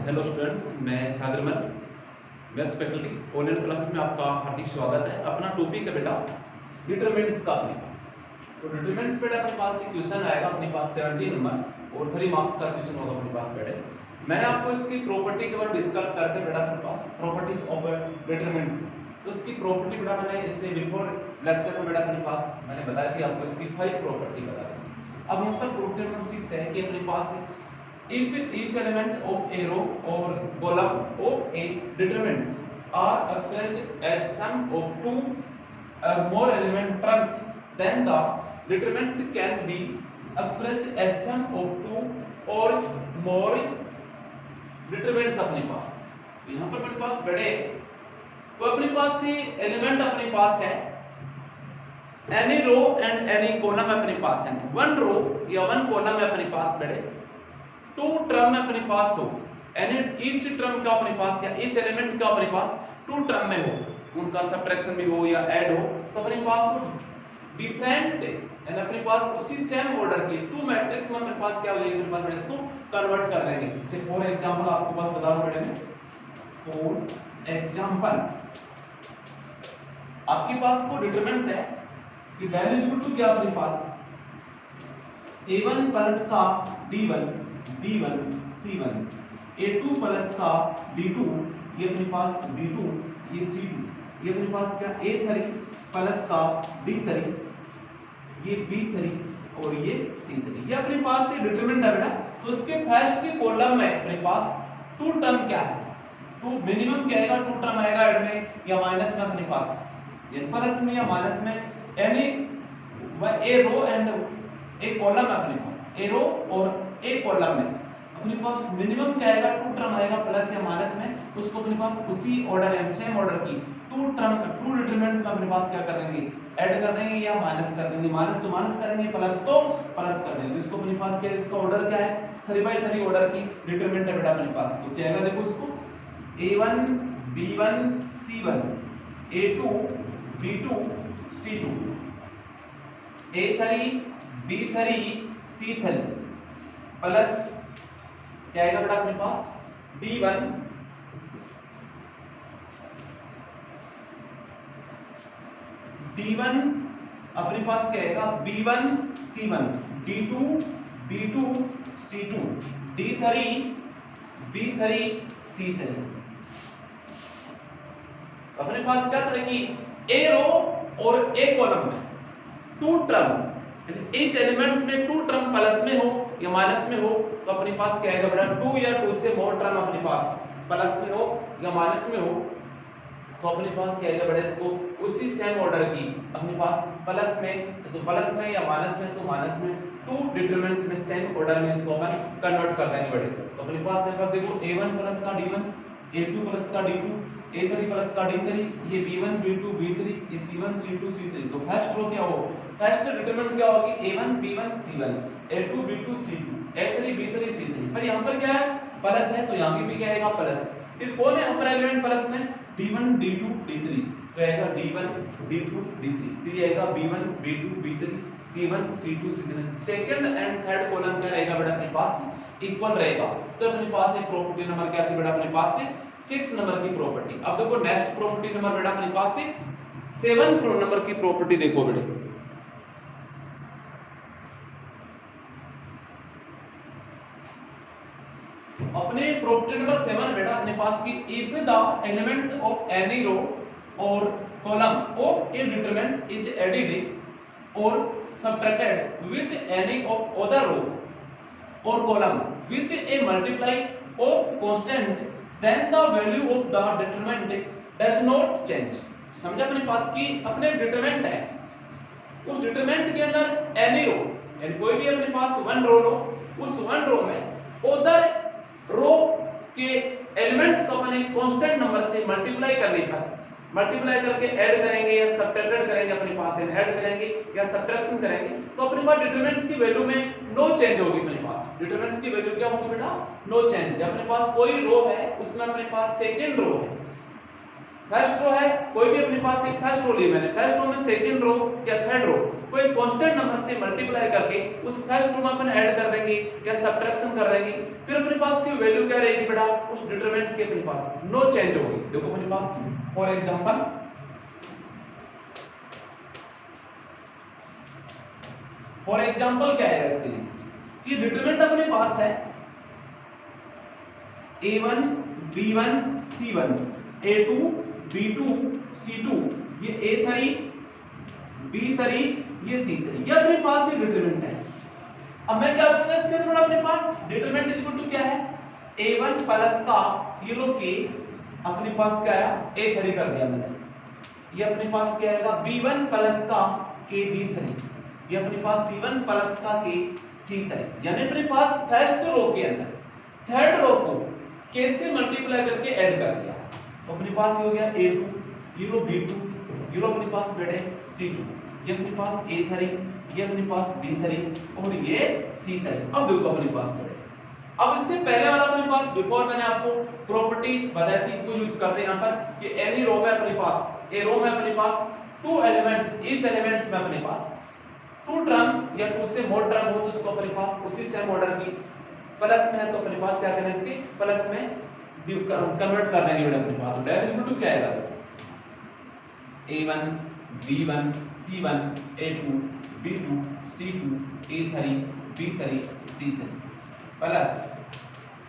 Hello students, मैं सागर मल maths faculty online classes में आपका हार्दिक स्वागत है। अपना टॉपिक है बेटा डिटरमिनेंट्स का अपने पास। तो डिटरमिनेंट्स बेटा अपने पास एक क्वेश्चन आएगा अपने पास 70 नंबर और 3 मार्क्स का क्वेश्चन होगा अपने पास बेटे। मैंने आपको इसकी प्रॉपर्टी के बारे में डिस्कस करते हैं बेटा अपने पास प्रॉपर्टीज ऑफ डिटरमिनेंट्स। तो इसकी प्रॉपर्टी बेटा मैंने इससे बिफोर लेक्चर में बेटा अपने पास मैंने बताया थी आपको इसकी 5 प्रॉपर्टी बता दी। अब यहाँ पर प्रॉपर्टी नंबर 6 है कि अपने पास if each elements of a row or column of a determinants are expressed as sum of two or more element terms, then the determinants can be expressed as sum of two or more determinants अपने पास। तो यहाँ पर अपने पास बड़े तो अपने पास से element अपने पास है any row and any column अपने पास है। one row या one column अपने पास बड़े टू टर्म अपने पास हो यानी ईच टर्म का अपने पास या ईच एलिमेंट का अपने पास टू टर्म में हो, उनका सब्ट्रैक्शन भी हो या ऐड हो, तो अपने पास डिफरेंट यानी अपने पास उसी सेम ऑर्डर की टू मैट्रिक्स में अपने पास क्या हो जाएगी, अपने पास बेटा इसको कन्वर्ट कर देंगे। जैसे फॉर एग्जांपल आपको पास बता रहा हूं बेटे मैं, फॉर एग्जांपल आपके पास को डिटरमिनेंट्स है कि del इज इक्वल टू क्या अपने पास a1 प्लस का d1 b1 c1 a2 plus का d2 ये अपने पास b2 ये c2 ये अपने पास क्या a3 प्लस का d3 ये b3 और ये c3 ये अपने पास से डिटरमिनेंट है बेटा। तो इसके फर्स्ट कॉलम में अपने पास टू टर्म क्या है, टू मिनिमम क्या आएगा, टू टर्म आएगा ऐड में या माइनस में अपने पास यानी प्लस में या माइनस में यानी ए रो एंड ए कॉलम है अपने पास ए रो और ए कॉलम में अपने पास मिनिमम क्या आएगा, टू टर्म आएगा प्लस या माइनस में, उसको अपने पास उसी ऑर्डर एंड सेम ऑर्डर की टू टर्म टू डिटरमिनेंट्स में अपने पास क्या कर देंगे, ऐड कर देंगे या माइनस कर देंगे। माइनस तो माइनस करेंगे, प्लस तो प्लस कर देंगे। इसको अपने पास क्या है, इसका ऑर्डर क्या है 3/3 ऑर्डर की डिटरमिनेंट है बेटा अपने पास। तो क्या आएगा देखो इसको a1 b1 c1 a2 b2 c2 a3 b3 c3 plus क्या आएगा बेटा अपने पास d1 d1 अपने पास क्या आएगा b1 c1 d2 b2 c2 d3 b3 c3। अपने पास क्या करेंगे ए रो और ए कॉलम में टू टर्म each एलिमेंट्स में टू टर्म प्लस में हो या माइनस में हो, तो अपने पास क्या आएगा बेटा टू या टू से मोर टर्म अपने पास प्लस में हो या माइनस में हो, तो अपने पास क्या आएगा बेटा इसको उसी सेम ऑर्डर की अपने पास प्लस में तो प्लस में या माइनस में तो माइनस में टू डिटरमिनेंट्स में सेम ऑर्डर में इसको अपन कन्वर्ट कर देंगे बेटे। तो अपने पास यहाँ पर देखो a1 प्लस का d1 a2 प्लस का d2 a3 प्लस का d3 ये b1 b2 b3 ये c1 c2 c3। तो फर्स्ट रो क्या हो, फर्स्ट डिटरमिनेंट क्या होगी a1 b1 c1 a2 b2 c2 a3 b3 c3। पर यहाँ पर क्या है प्लस है तो यहाँ भी क्या आएगा प्लस। फिर कौन है अपर एलिमेंट प्लस में d1 d2 d3 तो आएगा d1 d2 d3 फिर आएगा b1 b2 b3 c1 c2 c3। Second and third column क्या रहेगा बेटा अपने पास इक्वल रहेगा। तो अपने पास एक प्रॉपर्टी नंबर क्या थी बेटा अपने पास से 6 नंबर की प्रॉपर्टी। अब देखो नेक्स्ट प्रॉपर्टी नंबर बेटा अपने पास से 7 नंबर की प्रॉपर्टी देखो बेटे। अपने प्रॉपर्टी नंबर 7 बेटा अपने पास की if the elements of any row और column of a determinants is added और subtracted with any of other row और column with a multiply of constant then the value of the determinant does not change. समझा अपने पास की अपने determinant है, उस डिटरमिनेंट के अंदर एनी रो यानी कोई भी अपने पास वन रो लो, उस वन रो में उधर रो के एलिमेंट्स को अपने कांस्टेंट नंबर से मल्टीप्लाई करने पर मल्टीप्लाई करके ऐड करेंगे या सब्ट्रैक्टेड करेंगे अपने पास ऐड करेंगे या सब्ट्रैक्शन करेंगे, तो अपने पास डिटरमिनेंट्स की वैल्यू में नो चेंज होगी। अपने पास डिटरमिनेंट्स की वैल्यू क्या होगी बेटा नो चेंज। अपने पास कोई रो है उसमें अपने पास सेकंड रो है, फर्स्ट रो है कोई भी अपने पास एक फर्स्ट रो ली मैंने, फर्स्ट रो में सेकंड रो या थर्ड रो कोई एक कांस्टेंट नंबर से मल्टीप्लाई करके उस फर्स्ट रो में अपन ऐड कर देंगे या सब्ट्रैक्शन कर देंगे, फिर अपने पास की वैल्यू क्या रहेगी बेटा, उस डिटरमिनेंट्स की अपने पास नो चेंज होगी। देखो अपने पास फॉर एग्जांपल क्या है इसके लिए, ये डिटरमिनेंट अपने पास है a1 b1 c1 a2 b2 c2, ये a3 b3 ये c3, ये अपने पास ही डिटरमिनेंट है। अब मैं क्या करूंगा इसके अंदर, अपने पास डिटरमिनेंट इज इक्वल टू क्या है, a1 प्लस का ये लो k, अपने पास क्या आया a3 कर दिया मैंने, ये अपने पास क्या आएगा b1 प्लस का k b3, ये अपने पास c1 प्लस का k c3, यानी अपने पास फर्स्ट रो के अंदर थर्ड रो को k से मल्टीप्लाई करके ऐड कर दिया, तो अपने पास ये हो गया a2, ये लो b2, ये लो अपने पास बैठे c2, ये अपने पास a3, ये अपने पास b3 और ये c3। अब देखो अपने पास बैठे, अब इससे पहले वाला अपने पास बिफोर मैंने आपको प्रॉपर्टी बताई थी, को यूज करते हैं यहां पर कि एनी रो में अपने पास ए रो में अपने पास टू एलिमेंट्स, ईच एलिमेंट्स में अपने पास टू टर्म या टू से मोर टर्म हो तो उसको अपने पास उसी सेम ऑर्डर की प्लस में है, तो अपने पास क्या करना है, इसके प्लस में कन्वर्ट कर देंगे बेटा अपने पास, दैट इज इक्वल टू क्या आएगा a1 b1 c1 a2 b2 c2 a3 b3 c3 plus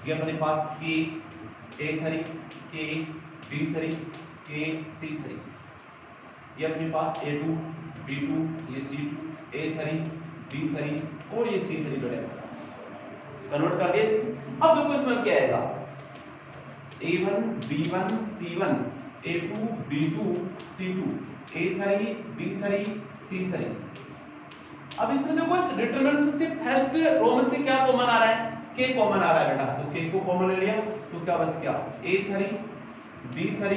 ये अपने पास k a3 k b3 k c3, ये अपने पास a2 b2 ये c2 a3 b3 और ये c3 बेटा कन्वर्ट कर दिया इसको। अब देखो इसमें क्या आएगा a1 b1 c1 a2 b2 c2 a3 b3 c3। अब इसमें देखो इस डिटरमिनेंट में से फर्स्ट रो में से क्या कॉमन आ रहा है, k कॉमन आ रहा है बेटा, तो k को कॉमन ले लिया तो क्या बच गया a3 b3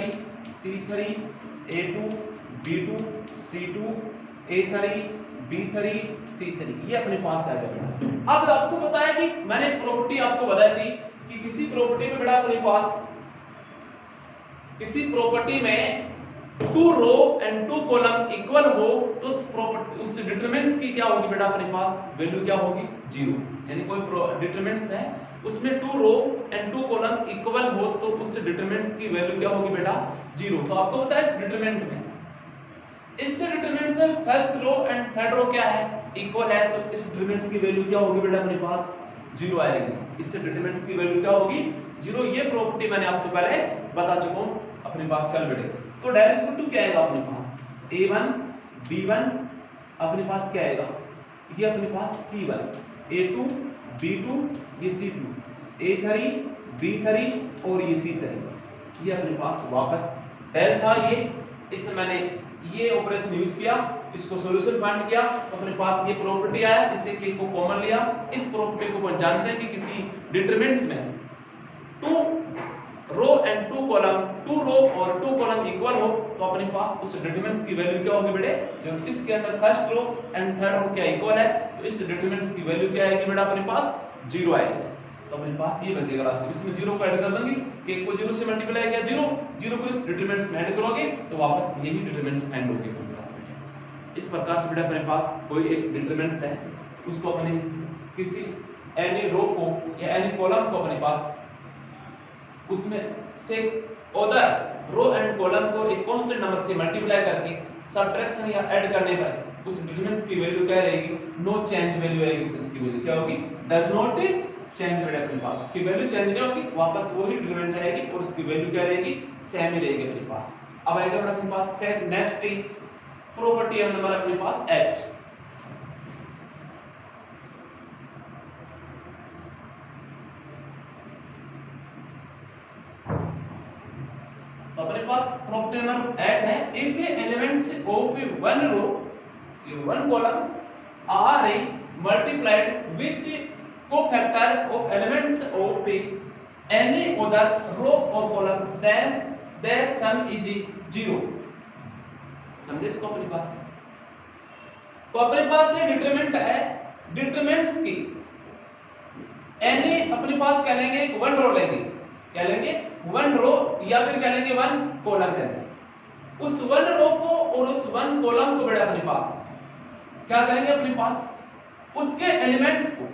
c3 a2 b2 c2 a3 b3 c3, ये अपने पास आएगा बेटा। अब आपको पता है कि मैंने प्रॉपर्टी आपको बताई थी कि किसी प्रॉपर्टी में बेटा अपने पास किसी प्रॉपर्टी में two row and two column equal हो तो उस प्रॉपर्टी उस डिटरमिनेंट्स की क्या होगी बेटा अपने पास वैल्यू क्या होगी जीरो, यानी कोई डिटरमिनेंट्स है उसमें two row and two column equal हो तो उस डिटरमिनेंट्स की वैल्यू क्या होगी बेटा जीरो। तो आपको पता है इस डिटरमिनेंट में, इस डिटरमिनेंट में first row and third row क्या है इक्वल है, तो इस डिटरमिनेंट्स की वैल्यू क्या होगी बेटा अपने पास जीरो आएगी, इससे डिटरमिनेंट्स की वैल्यू क्या होगी जीरो। ये प्रॉपर्टी मैंने आपको पहले बता चुका हूं अपने पास कल बेटे। तो डायरेक्ट इक्वल टू क्या आएगा अपने पास a1 b1 अपने पास क्या आएगा, ये अपने पास c1 a2 b2 ये c2 a3 b3 और ये c3, ये अपने पास वापस डेल था ये, इसमें मैंने ये ऑपरेशन यूज किया, इसको सॉल्यूशन फाइंड किया तो अपने पास ये प्रॉपर्टी आया, इससे k को कॉमन लिया। इस प्रॉपर्टी को अपन जानते हैं कि किसी डिटरमिनेंट्स में two row and two column, two row और टू कॉलम इक्वल हो तो अपने पास उस डिटरमिनेंट्स की वैल्यू क्या होगी बेटे, जो इसके अंदर first row and third row क्या इक्वल है तो इस डिटरमिनेंट्स की वैल्यू क्या आएगी बेटा अपने पास जीरो आएगी, तो अपने पास ये बचेगा लास्ट में। इसमें जीरो को ऐड कर देंगे कि को जीरो से मल्टीप्लाई किया जीरो, जीरो को इस डिटरमिनेंट्स में ऐड करोगे तो वापस यही डिटरमिनेंट्स फाइंड होंगे अपने पास बेटे। इस प्रकार से बेटा अपने पास कोई एक डिटरमिनेंट्स है उसको अपने किसी एनी रो को या एनी कॉलम को अपने पास उसमें से अदर रो एंड कॉलम को एक कांस्टेंट नंबर से मल्टीप्लाई करके सब्ट्रैक्शन या ऐड करने पर उस डिटरमिनेंट्स की वैल्यू क्या रहेगी, नो चेंज वैल्यू आएगी, उसकी वैल्यू क्या होगी डज नॉट चेंज बेटा अपने पास, उसकी वैल्यू चेंज नहीं होगी, वापस वही डिटरमिनेंट आएगी और उसकी वैल्यू क्या रहेगी सेम ही रहेगी अपने पास। अब आएगा बेटा अपने पास नेक्स्ट प्रॉपर्टी नंबर अपने पास 8। तो अपने पास प्रॉपर्टी नंबर 8 है, if the elements of one row one column are multiplied with cofactor of elements of any other row और column then their sum is zero. समझे इसको अपने पास, तो अपने पास ये डिटरमिनेंट है, डिटरमिनेंट्स की एनी अपने पास क्या लेंगे वन रो लेंगे, क्या लेंगे वन रो या फिर क्या लेंगे वन कॉलम लेंगे, उस वन रो को और उस वन कॉलम को बेटा अपने पास क्या करेंगे अपने पास उसके एलिमेंट्स को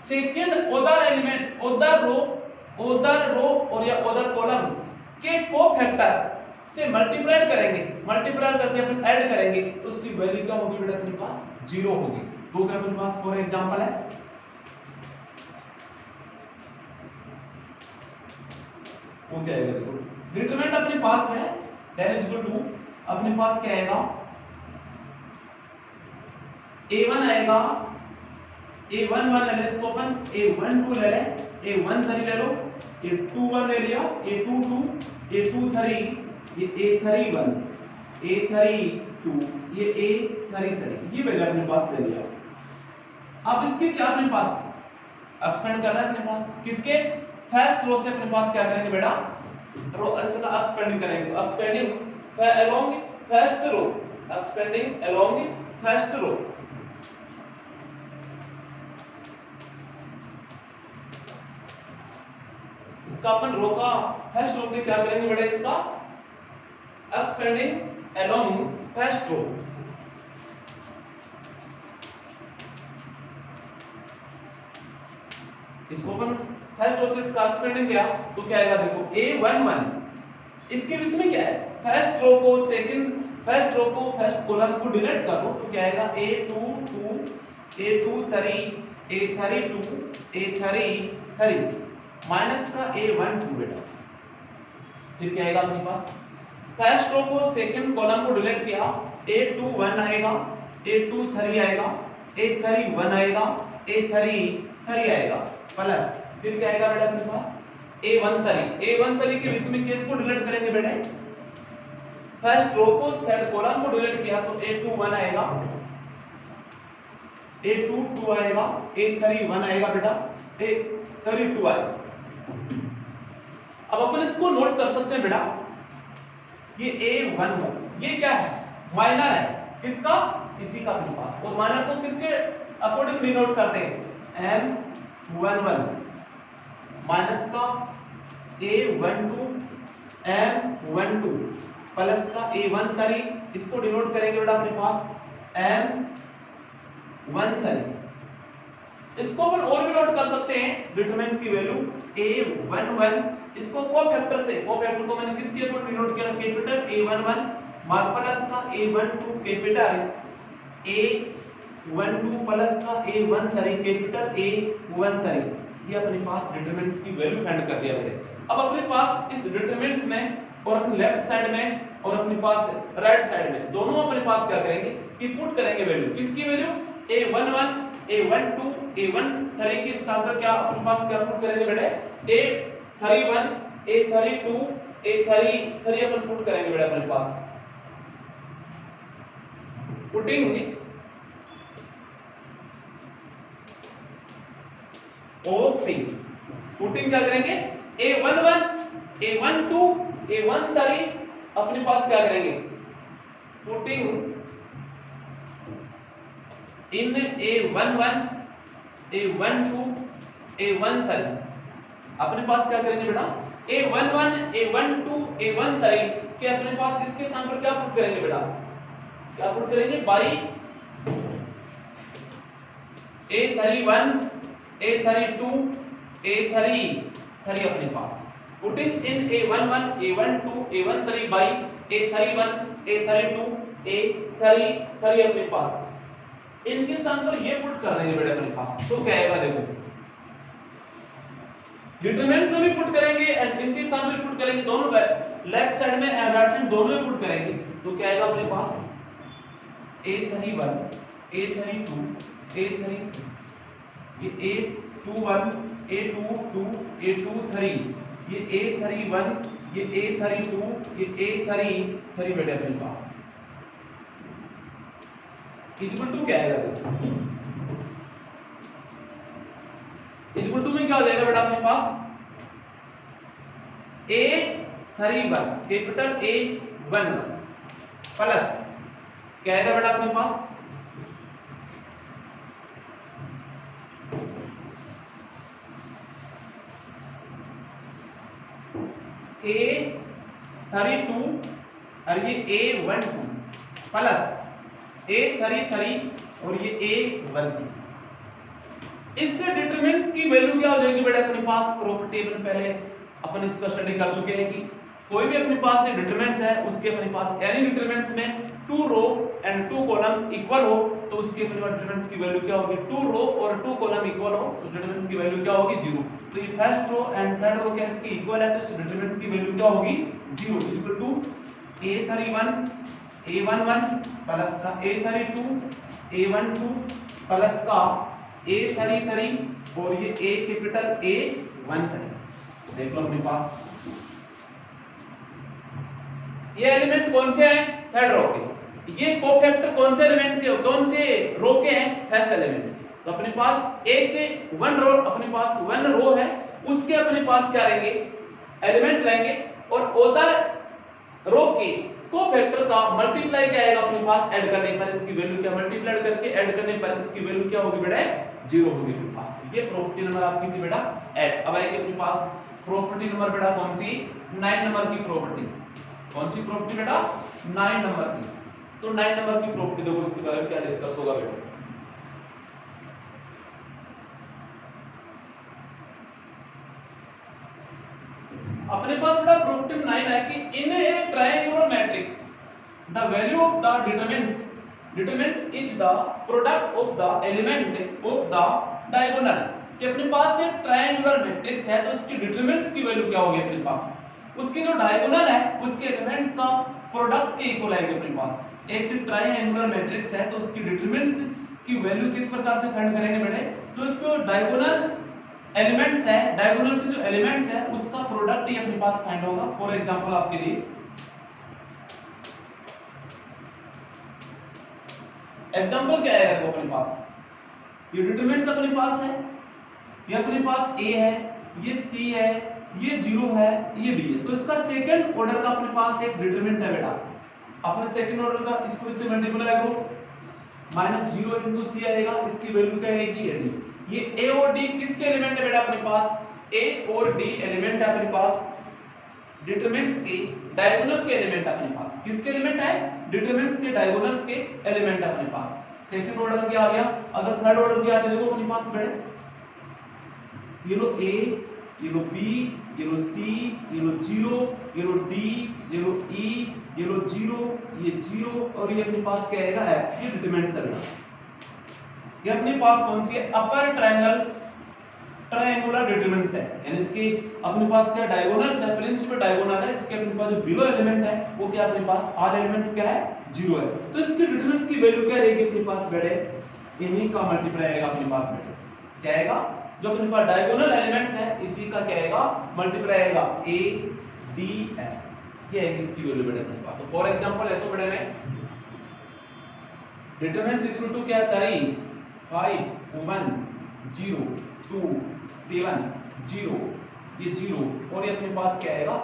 second other element other row और या अदर कॉलम के कोफैक्टर से मल्टीप्लाई करेंगे, मल्टीप्लाई करके अपन ऐड करेंगे तो उसकी वैल्यू क्या होगी बेटा अपने पास 0 होगी। तो क्या अपने पास फॉर एग्जांपल है वो क्या आएगा देखो डिटरमिनेंट अपने पास है डेल इक्वल टू अपने पास क्या आएगा a1 आएगा a1 1 ले ले इसको अपन a1 2 ले ले a1 3 ले लो a2 1 ले लिया a2 2 a2 3 ये a3 1 a3 2 ये a3 3 ये वैल्यू अपने पास ले लिया। अब इसके क्या अपने पास एक्सपेंड कर रहा है अपने पास किसके फर्स्ट रो से अपने पास क्या करेंगे बेटा रो इसका एक्सपेंडिंग करेंगे expanding along first row expanding along first row इसका अपन रो का फर्स्ट रो से क्या करेंगे बेटा इसका एक्सपेंडिंग अलोंग फर्स्ट रो इसको अपन फर्स्ट रो से इसका एक्सपेंडिंग किया तो क्या आएगा देखो a11 इसके बीच में क्या है फर्स्ट रो को सेकंड फर्स्ट रो को फर्स्ट कॉलम को डिलीट कर दो तो क्या आएगा a2 2 a2 3 a3 2 a3 3 minus का a1 2 बेटा फिर क्या आएगा अपने पास फर्स्ट रो को सेकंड कॉलम को डिलीट किया a2 1 आएगा a2 3 आएगा a3 1 आएगा a3 3 आएगा प्लस फिर क्या आएगा बेटा अपने पास a1 3 के बीच में केस को डिलीट करेंगे बेटा फर्स्ट रो को थर्ड कॉलम को डिलीट किया तो a2 1 आएगा a2 2 आएगा a3 1 आएगा बेटा a3 2 आएगा। अब अपन इसको नोट कर सकते हैं बेटा ये a11 ये क्या है माइनर है किसका इसी का अपने पास और माइनर को किसके अकॉर्डिंग डिनोट करते हैं m11 माइनस का a12 m12 प्लस का a13 इसको डिनोट करेंगे बेटा अपने पास m13 इसको अपन और भी नोट कर सकते हैं डिटरमिनेंट्स की वैल्यू a11 इसको कोफैक्टर से कोफैक्टर को मैंने किसके अकॉर्डिंग डिनोट किया कैपिटल a11 मार्क प्लस का a12 कैपिटल a12 प्लस का a13 कैपिटल a13 ये अपने पास डिटरमिनेंट्स की वैल्यू फाइंड कर दिया बेटे। अब अपने पास इस डिटरमिनेंट्स में और अपने लेफ्ट साइड में और अपने पास राइट साइड में दोनों अपने पास क्या करेंगे कि पुट करेंगे वैल्यू किसकी वैल्यू a11 a12 a13 के स्थान पर क्या अपने पास क्या पुट करेंगे बेटे a31 a32 a33 अपन पुट करेंगे बेटा अपने पास पुटिंग ओपी पुटिंग क्या करेंगे a11 a12 a13 अपने पास क्या करेंगे putting in a11 a12 a13 अपने पास क्या करेंगे बेटा a11 a12 a13 के अपने पास इसके स्थान पर क्या पुट करेंगे बेटा क्या पुट करेंगे बाई a31 a32 a33 अपने पास putting in a11 a12 a13 by a31 a32 a33 अपने पास इनके स्थान पर ये पुट कर देंगे बेटा अपने पास तो क्या आएगा देखो डिटरमिनेंट्स में भी पुट करेंगे एंड इनके स्थान पर पुट करेंगे दोनों लेफ्ट साइड में एंड राइट साइड दोनों में पुट करेंगे तो क्या आएगा अपने पास a31 a32 a33 ये a21 a22 a23 ये a31 ये a32 ये a33 बेटा अपने पास इक्वल टू क्या आएगा देखो इक्वल टू में क्या हो जाएगा बेटा अपने पास a31 कैपिटल A11 प्लस क्या आएगा बेटा अपने पास A32 और ये A12 प्लस A33 और ये A1 थी। इससे डिटरमिनेंट्स की वैल्यू क्या हो जाएगी बेटा अपने पास प्रॉपर्टी अपन पहले अपन इसका स्टडी कर चुके हैं कि कोई भी अपने पास एक डिटरमिनेंट्स है उसके अपने पास एनी डिटरमिनेंट्स में 2 रो एंड 2 कॉलम इक्वल हो तो उसके अपने पास डिटरमिनेंट्स की वैल्यू क्या होगी 2 रो और 2 कॉलम इक्वल हो उस डिटरमिनेंट्स की वैल्यू क्या होगी 0। तो ये first row and third row क्या इसके इक्वल है तो इस डिटरमिनेंट्स की वैल्यू क्या होगी 0 equal to A31 A11 plus का A32 A12 प्लस का A33 और ये A कैपिटल A13 देख लो अपने पास ये एलिमेंट कौन से हैं थर्ड रो के, ये कोफैक्टर कौन से एलिमेंट के कौन से रो के हैं फर्स्ट एलिमेंट। तो अपने पास एक वन रो अपने पास वन रो है उसके अपने पास क्या लेंगे एलिमेंट लेंगे और उधर रो के कोफैक्टर का मल्टीप्लाई क्या आएगा अपने पास ऐड करने पर इसकी वैल्यू क्या मल्टीप्लाई करके ऐड करने पर इसकी वैल्यू क्या होगी बेटा 0 होगी अपने पास। ये प्रॉपर्टी नंबर आपकी थी बेटा 8। अब आएगी अपने पास प्रॉपर्टी नंबर बेटा कौन सी 9 नंबर की प्रॉपर्टी। कौन सी प्रॉपर्टी बेटा 9 नंबर की। तो 9 नंबर की प्रॉपर्टी देखो इसके बारे में क्या डिस्कस होगा बेटा। अपने पास बेटा प्रॉपर्टी 9 है कि in a triangular matrix the value of the determinant is the product of the element of the diagonal. कि अपने पास एक ट्रायंगुलर मैट्रिक्स है तो उसकी डिटरमिनेंट्स की वैल्यू क्या होगी अपने पास उसकी जो डायगोनल है उसके एलिमेंट्स का प्रोडक्ट के इक्वल आएगी अपने पास। एक ट्रायंगुलर मैट्रिक्स है तो उसकी डिटरमिनेंट्स की वैल्यू किस प्रकार से फाइंड करेंगे बेटे तो उसको डायगोनल एलिमेंट्स है डायगोनल के जो एलिमेंट्स है उसका प्रोडक्ट ही अपने पास फाइंड होगा। फॉर एग्जांपल आपके लिए एग्जांपल क्या है अपने पास ये डिटरमिनेंट्स अपने पास है ये अपने पास A है ये C है ये 0 है ये D है। तो इसका सेकंड ऑर्डर का अपने पास एक डिटरमिनेंट है बेटा अपने सेकंड ऑर्डर का इसको इससे मल्टीप्लाई करो -0 into C आएगा इसकी वैल्यू क्या आएगी ये D। ये A और D किसके एलिमेंट है बेटा अपने पास A और D एलिमेंट है अपने पास डिटरमिनेंट्स के डायगोनल के एलिमेंट अपने पास किसके एलिमेंट है डिटरमिनेंट्स के डायगोनल्स के एलिमेंट अपने पास। सेकंड ऑर्डर क्या आ गया अगर थर्ड ऑर्डर क्या आते देखो अपने पास बेटे ये लो A ये लो B ये लो C ये लो 0 ये लो D ये लो E ये लो 0 ये 0 और ये अपने पास क्या आएगा F। ये डिटरमिनेंट्स है बेटा ये अपने पास कौन सी है अपर ट्रायंगुलर डिटरमिनेंट्स है यानी इसके अपने पास क्या डायगोनल्स है प्रिंसिपल डायगोनल है इसके अपने पास जो बिलो एलिमेंट है वो क्या अपने पास ऑल एलिमेंट्स क्या है 0 है। तो इसकी डिटरमिनेंट्स की वैल्यू क्या रहेगी अपने पास बेटे इन्हीं का मल्टीप्लाई आएगा अपने पास बेटे क्या आएगा जो अपने पास डायगोनल एलिमेंट्स है इसी का क्या आएगा मल्टीप्लाई आएगा A D F ये है इसकी वैल्यू बेटे अपने पास। तो फॉर एग्जांपल है तो बेटे में डिटरमिनेंट्स इक्वल टू क्या 3 5 1 0 2 7 0 ये 0 और ये अपने पास क्या आएगा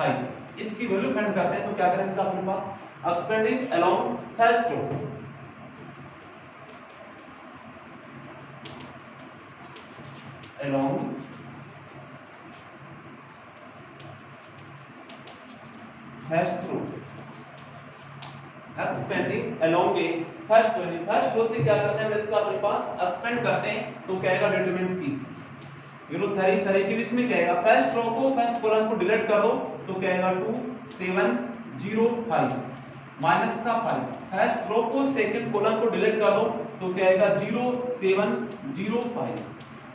5 इसकी वैल्यू फाइंड करते हैं। तो क्या करें इसका अपने पास expanding along first row along first row expanding along a first row से क्या करते हैं इसका अपने पास एक्सपेंड करते हैं तो क्या आएगा डिटरमिनेंट्स की ये लो तरह के बीच में क्या आएगा फर्स्ट रो को फर्स्ट कॉलम को डिलीट कर दो तो क्या आएगा 2 7 0 5 माइनस का 5 फर्स्ट रो को सेकंड कॉलम को डिलीट कर दो तो क्या आएगा 0 7 0 5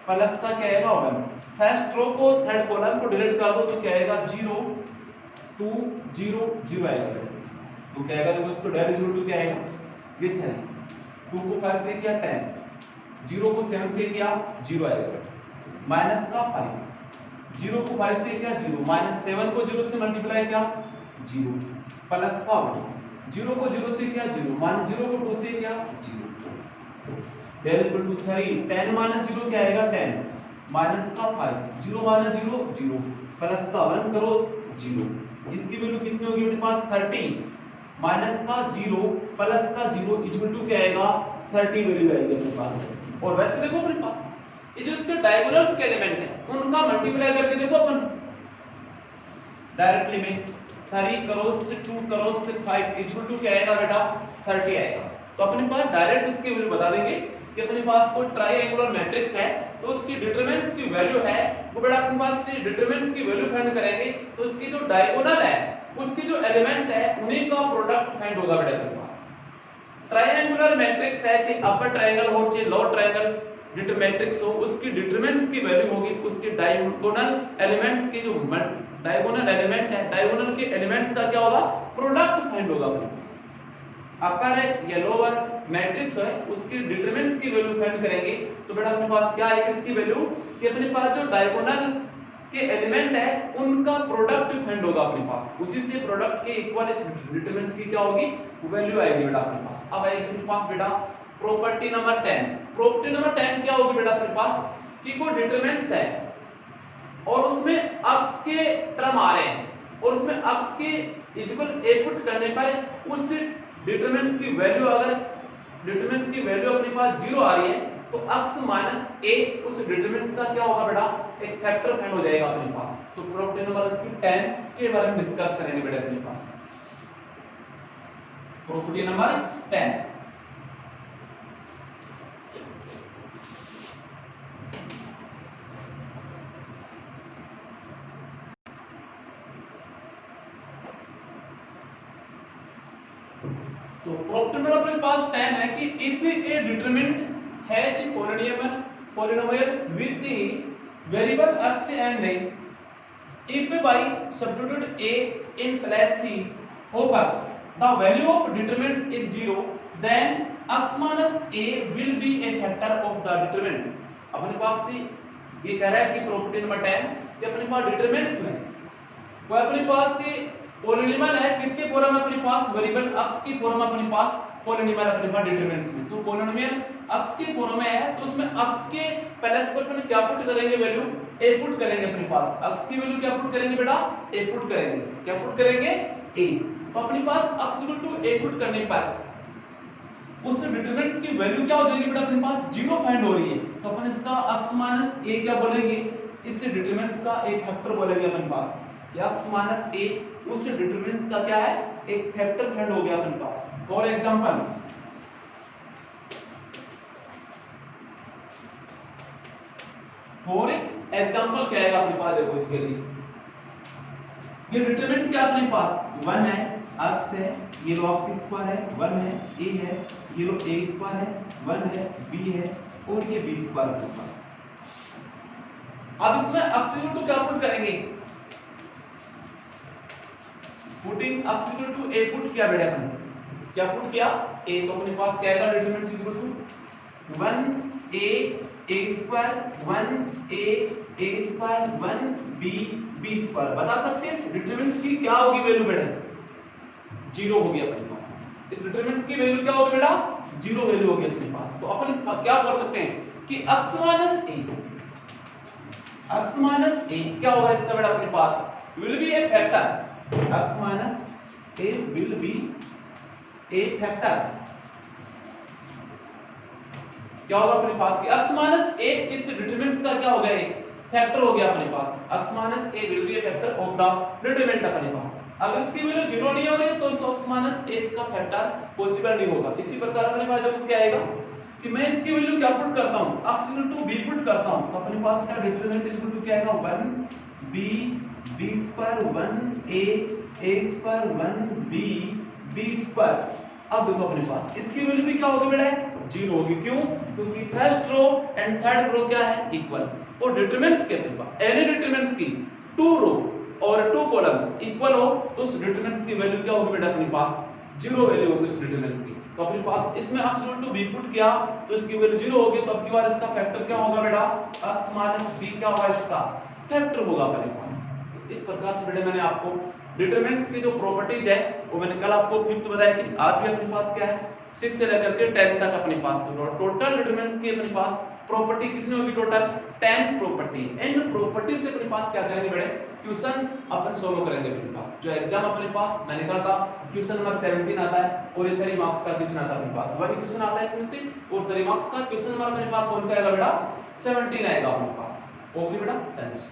प्लस का क्या आएगा 1 फर्स्ट रो को थर्ड कॉलम को डिलीट कर दो तो क्या आएगा 0 2 0 0 आएगा। तो क्या आएगा देखो इसको डायरेक्ट इक्वल टू क्या आएगा विथ है 2 को 5 से किया 10 0 को 7 से किया 0 आएगा माइनस का 5 0 को 5 से किया 0 माइनस 7 को 0 से मल्टीप्लाई किया 0 प्लस का 1 0 को 0 से किया 0 माइनस 0 को 2 से किया 0 डेल इक्वल टू 3 10 माइनस 0 क्या आएगा 10 माइनस का 5 0 माइनस 0 0 प्लस का 1 करो 0 इसकी वैल्यू कितनी होगी मेरे पास 30 माइनस का 0 प्लस का 0 इक्वल टू क्या आएगा 30 वैल्यू आएगी अपने पास। और वैसे देखो अपने पास ये जो इसके डायगोनल्स के एलिमेंट है उनका मल्टीप्लाई करके देखो अपन डायरेक्टली में 3 करो से 2 करो से 5 इक्वल टू क्या आएगा बेटा 30 आएगा। तो अपने पास डायरेक्ट इसकी वैल्यू बता देंगे कि अपने पास कोई ट्रायंगुलर मैट्रिक्स है तो उसकी डिटरमिनेंट्स की वैल्यू है वो बेटा अपने पास से डिटरमिनेंट्स की वैल्यू फाइंड करेंगे तो उसकी जो डायगोनल है उसकी जो एलिमेंट है उन्हीं का प्रोडक्ट फाइंड होगा बेटा अपने पास। ट्रायंगुलर मैट्रिक्स है चाहे अपर ट्रायंगल हो चाहे लोअर ट्रायंगल डिटर मैट्रिक्स हो उसकी डिटरमिनेंट्स की वैल्यू होगी उसके डायगोनल एलिमेंट्स के जो डायगोनल एलिमेंट है डायगोनल के एलिमेंट्स का क्या होगा प्रोडक्ट फाइंड होगा अपने पास। अपर है या लोअर मैट्रिक्स है उसकी डिटरमिनेंट्स की वैल्यू फाइंड करेंगे तो बेटा अपने पास क्या है इसकी वैल्यू कि अपने पास जो डायगोनल के एलिमेंट है उनका प्रोडक्ट फाइंड होगा अपने पास उसी से प्रोडक्ट के इक्वल इस डिटरमिनेंट्स की क्या होगी वैल्यू आएगी बेटा अपने पास। अब आएगी अपने पास बेटा प्रॉपर्टी नंबर 10। प्रॉपर्टी नंबर 10 क्या होगी बेटा अपने पास कि कोई डिटरमिनेंट्स है और उसमें अक्स के टर्म आ रहे हैं और उसमें अक्स के इक्वल ए पुट करने पर उस डिटरमिनेंट्स की वैल्यू अगर डिटरमिनेंट्स की वैल्यू अपने पास 0 आ रही है तो x माइनस a उस डिटरमिनेंट्स का क्या होगा बेटा एक फैक्टर फाइंड हो जाएगा अपने पास। तो प्रॉपर्टी नंबर इसकी 10 के बारे में डिस्कस करेंगे बेटा अपने पास। प्रॉपर्टी नंबर 10 तो प्रॉपर्टी नंबर अपने पास 10 है कि if A determinant has polynomial with the variable x and a if by substitute a in place c of x the value of determinants is 0 then x minus a will be a factor of the determinant। अपने पास से ये कह रहा है कि property number 10 कि अपने पास determinants में वो अपने पास से पॉलिनोमियल है किसके फॉर्म में अपने पास वेरिएबल x की फॉर्म में अपने पास पॉलिनोमियल अपने पास डिटरमिनेंट्स में। तो पॉलिनोमियल x के फॉर्म में है तो उसमें x के पहले स्क्वायर पर क्या पुट करेंगे वैल्यू a पुट करेंगे अपने पास x की वैल्यू क्या पुट करेंगे बेटा a पुट करेंगे क्या पुट करेंगे a। तो अपने पास x a पुट करने पर उस डिटरमिनेंट्स की वैल्यू क्या हो जाएगी बेटा अपने पास 0 फाइंड हो रही है तो अपन इसका x माइनस a क्या बोलेंगे इस डिटरमिनेंट्स का एक फैक्टर बोलेंगे अपने पास x माइनस a उस डिटरमिनेंट्स का क्या है एक फैक्टर फाइंड हो गया अपने पास। फॉर एग्जांपल क्या आएगा अपने पास देखो इसके लिए ये डिटरमिनेंट क्या अपने पास 1 है x है ये लो x स्क्वायर है 1 है a है ये लो a स्क्वायर है 1 है b है और ये b स्क्वायर अपने पास। अब इसमें x इक्वल टू क्या पुट करेंगे putting x equal to a put किया बेटा अपन क्या पुट किया a तो अपने पास क्या आएगा determinant equal to 1 a square 1 a square 1 b square. बता सकते हैं इस डिटरमिनेंट्स की क्या होगी वैल्यू बेटा 0 होगी अपने पास। इस डिटरमिनेंट्स की वैल्यू क्या होगी बेटा 0 वैल्यू होगी अपने पास। तो अपन क्या कर सकते हैं कि x माइनस a क्या होगा इसका बेटा अपने पास will be a factor x minus a will be a factor क्या होगा अपने पास कि x माइनस a इस डिटरमिनेंट्स का क्या हो गया एक फैक्टर हो गया अपने पास x minus a will be a factor of the determinant अपने पास। अगर इसकी वैल्यू 0 नहीं हो रही है तो x माइनस a इसका फैक्टर पॉसिबल नहीं होगा। इसी प्रकार अपने पास देखो क्या आएगा कि मैं इसकी वैल्यू क्या पुट करता हूं x equal to b put करता हूं तो अपने पास का डिटरमिनेंट इक्वल टू क्या आएगा 1 b square 1 a square 1 b square. अब देखो अपने पास इसकी वैल्यू भी क्या होगी बेटा 0 होगी क्यों क्योंकि first row and third row क्या है इक्वल और डिटरमिनेंट्स के अपने पास एनी डिटरमिनेंट्स की 2 रो और 2 कॉलम इक्वल हो तो उस डिटरमिनेंट्स की वैल्यू क्या होगी बेटा अपने पास 0 वैल्यू होगी उस डिटरमिनेंट्स की। तो अपने पास इसमें x equal to b put किया तो इसकी वैल्यू 0 होगी तो अब की बार इसका फैक्टर क्या होगा बेटा x माइनस b क्या होगा इसका फैक्टर होगा अपने पास। इस प्रकार से बेटा मैंने आपको डिटरमिनेंट्स की जो प्रॉपर्टीज है वो मैंने कल आपको 5th बताया कि आज भी अपने पास क्या है 6 से लेकर के 10 तक अपने पास तो टोटल डिटरमिनेंट्स की अपने पास प्रॉपर्टी कितनी होगी टोटल 10 प्रॉपर्टी। इन प्रॉपर्टी से अपने पास क्या करेंगे बेटे क्वेश्चन अपन सोल्व करेंगे अपने पास जो एग्जाम अपने पास मैंने कहा था क्वेश्चन नंबर 17 आता है और ये 3 मार्क्स का क्वेश्चन आता है अपने पास 1 क्वेश्चन आता है इसमें से और 3 मार्क्स का क्वेश्चन नंबर अपने पास कौन सा आएगा बेटा 17 आएगा अपने पास। ओके बेटा थैंक्स।